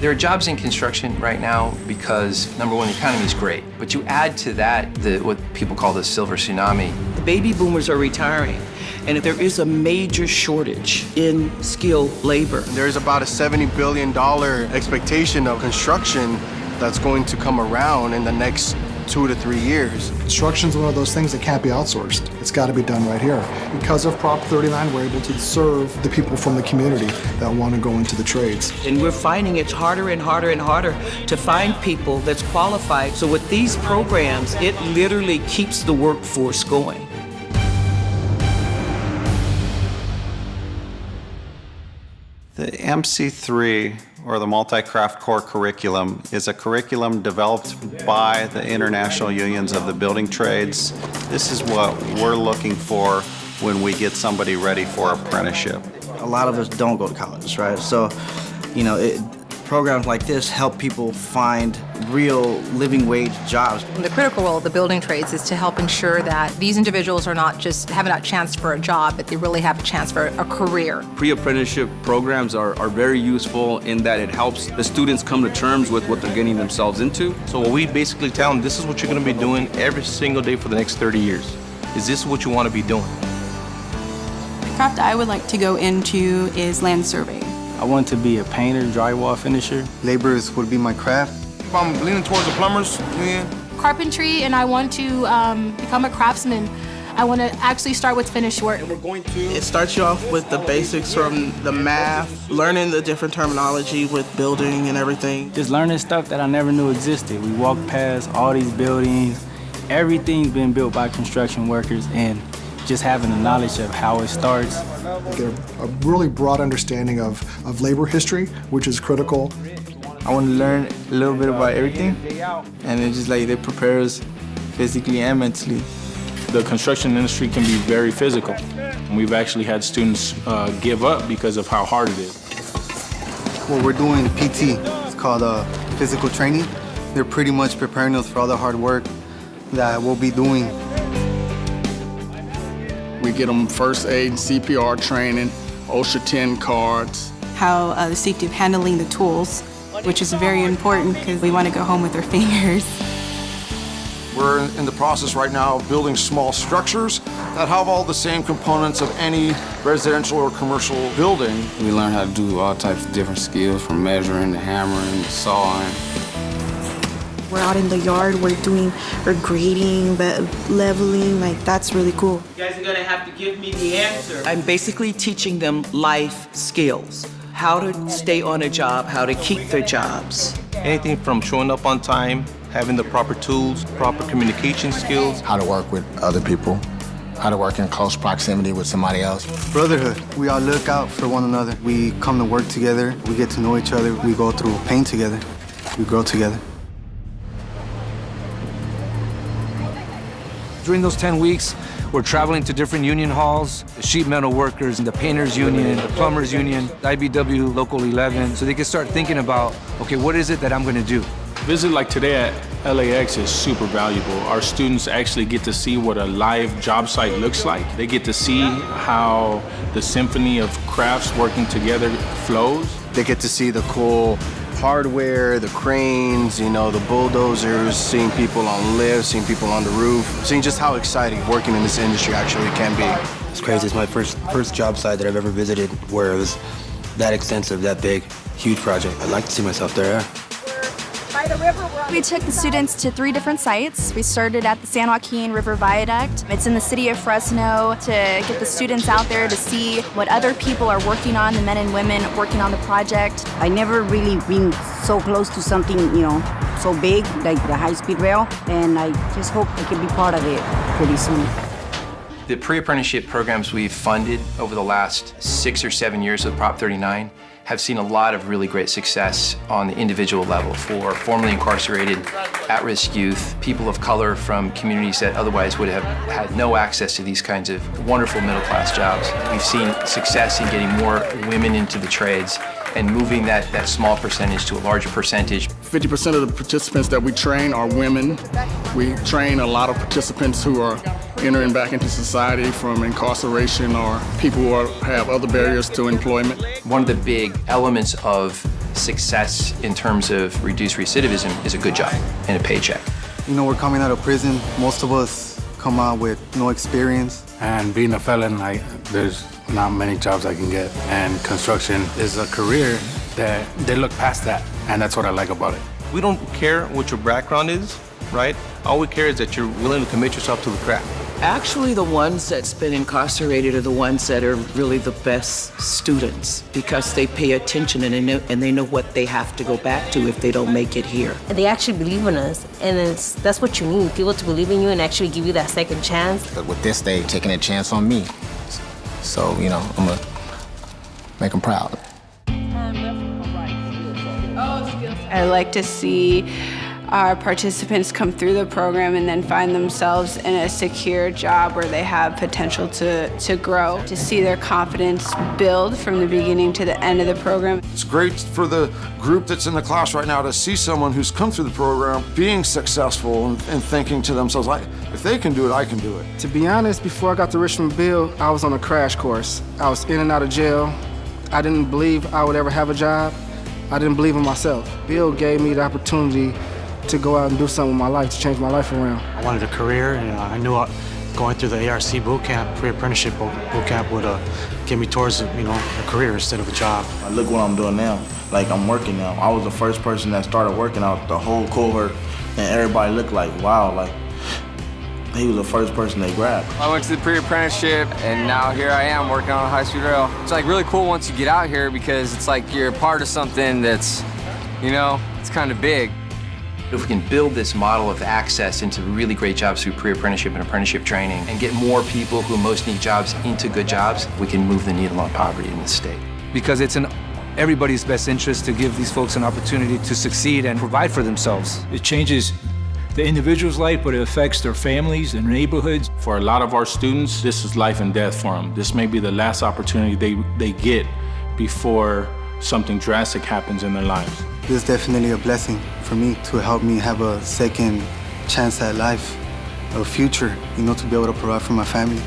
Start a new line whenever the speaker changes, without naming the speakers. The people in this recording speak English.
There are jobs in construction right now because, number one, the economy is great. But you add to that what people call the silver tsunami.
The baby boomers are retiring, and there is a major shortage in skilled labor.
There's about a $70 billion expectation of construction that's going to come around in the next 2 to 3 years.
Construction's one of those things that can't be outsourced. It's got to be done right here. Because of Prop 39, we're able to serve the people from the community that want to go into the trades.
And we're finding it's harder and harder and harder to find people that's qualified. So with these programs, it literally keeps the workforce going.
The MC3, or the Multi-Craft Core Curriculum, is a curriculum developed by the international unions of the building trades. This is what we're looking for when we get somebody ready for apprenticeship.
A lot of us don't go to college, right? So, programs like this help people find real living wage jobs.
The critical role of the building trades is to help ensure that these individuals are not just having a chance for a job, but they really have a chance for a career.
Pre-apprenticeship programs are very useful in that it helps the students come to terms with what they're getting themselves into.
So what we basically tell them, this is what you're going to be doing every single day for the next 30 years. Is this what you want to be doing?
The craft I would like to go into is land surveying.
I want to be a painter, drywall finisher.
Laborers would be my craft.
I'm leaning towards the plumbers.
Carpentry, and I want to become a craftsman. I want to actually start with finished work.
It starts you off with the basics from the math, learning the different terminology with building and everything.
Just learning stuff that I never knew existed. We walked past all these buildings. Everything's been built by construction workers, and just having the knowledge of how it starts.
Get a really broad understanding of labor history, which is critical.
I want to learn a little bit about everything, and it's just like they prepare us physically and mentally.
The construction industry can be very physical. We've actually had students give up because of how hard it is.
Well, we're doing PT. It's called physical training. They're pretty much preparing us for all the hard work that we'll be doing.
We get them first aid and CPR training, OSHA 10 cards.
How the safety of handling the tools, which is very important because we want to go home with our fingers.
We're in the process right now of building small structures that have all the same components of any residential or commercial building.
We learn how to do all types of different skills, from measuring to hammering to sawing.
We're out in the yard, we're grading, but leveling, that's really cool.
You guys are gonna have to give me the answer. I'm basically teaching them life skills. How to stay on a job, how to keep their jobs.
Anything from showing up on time, having the proper tools, proper communication skills.
How to work with other people, how to work in close proximity with somebody else.
Brotherhood. We all look out for one another. We come to work together, we get to know each other, we go through pain together, we grow together.
During those 10 weeks, we're traveling to different union halls, the sheet metal workers, the painters union, the plumbers union, IBW Local 11, so they can start thinking about, okay, what is it that I'm gonna do?
Visit like today at LAX is super valuable. Our students actually get to see what a live job site looks like. They get to see how the symphony of crafts working together flows.
They get to see the cool hardware, the cranes, the bulldozers, seeing people on lifts, seeing people on the roof, seeing just how exciting working in this industry actually can be.
It's crazy. It's my first job site that I've ever visited where it was that extensive, that big, huge project. I'd like to see myself there.
We took the students to 3 different sites. We started at the San Joaquin River Viaduct. It's in the city of Fresno, to get the students out there to see what other people are working on, the men and women working on the project.
I never really been so close to something, so big, like the high-speed rail, and I just hope I can be part of it pretty soon.
The pre-apprenticeship programs we've funded over the last 6 or 7 years of Prop 39 have seen a lot of really great success on the individual level for formerly incarcerated, at-risk youth, people of color from communities that otherwise would have had no access to these kinds of wonderful middle-class jobs. We've seen success in getting more women into the trades and moving that small percentage to a larger percentage.
50% of the participants that we train are women. We train a lot of participants who are entering back into society from incarceration or people who have other barriers to employment.
One of the big elements of success in terms of reduced recidivism is a good job and a paycheck.
You know, we're coming out of prison. Most of us come out with no experience.
And being a felon, there's not many jobs I can get. And construction is a career that they look past that. And that's what I like about it.
We don't care what your background is, right? All we care is that you're willing to commit yourself to the craft.
Actually, the ones that's been incarcerated are the ones that are really the best students because they pay attention and they know what they have to go back to if they don't make it here.
They actually believe in us, and that's what you need, people to believe in you and actually give you that second chance.
But with this, they've taken a chance on me. So, you know, I'm gonna make them proud.
I like to see our participants come through the program and then find themselves in a secure job where they have potential to grow, to see their confidence build from the beginning to the end of the program.
It's great for the group that's in the class right now to see someone who's come through the program being successful and thinking to themselves, if they can do it, I can do it.
To be honest, before I got to Richmond Bill, I was on a crash course. I was in and out of jail. I didn't believe I would ever have a job. I didn't believe in myself. Bill gave me the opportunity to go out and do something with my life, to change my life around.
I wanted a career, and I knew going through the ARC boot camp, pre-apprenticeship boot camp would get me towards a career instead of a job.
Look what I'm doing now. Like, I'm working now. I was the first person that started working out the whole cohort, and everybody looked like, wow, like he was the first person they grabbed.
I went to the pre-apprenticeship, and now here I am working on a high-speed rail. It's like really cool once you get out here because it's like you're a part of something that's, it's kind of big.
If we can build this model of access into really great jobs through pre-apprenticeship and apprenticeship training and get more people who most need jobs into good jobs, we can move the needle on poverty in the state.
Because it's in everybody's best interest to give these folks an opportunity to succeed and provide for themselves.
It changes the individual's life, but it affects their families and neighborhoods.
For a lot of our students, this is life and death for them. This may be the last opportunity they get before something drastic happens in their lives.
This is definitely a blessing for me to help me have a second chance at life, a future, to be able to provide for my family.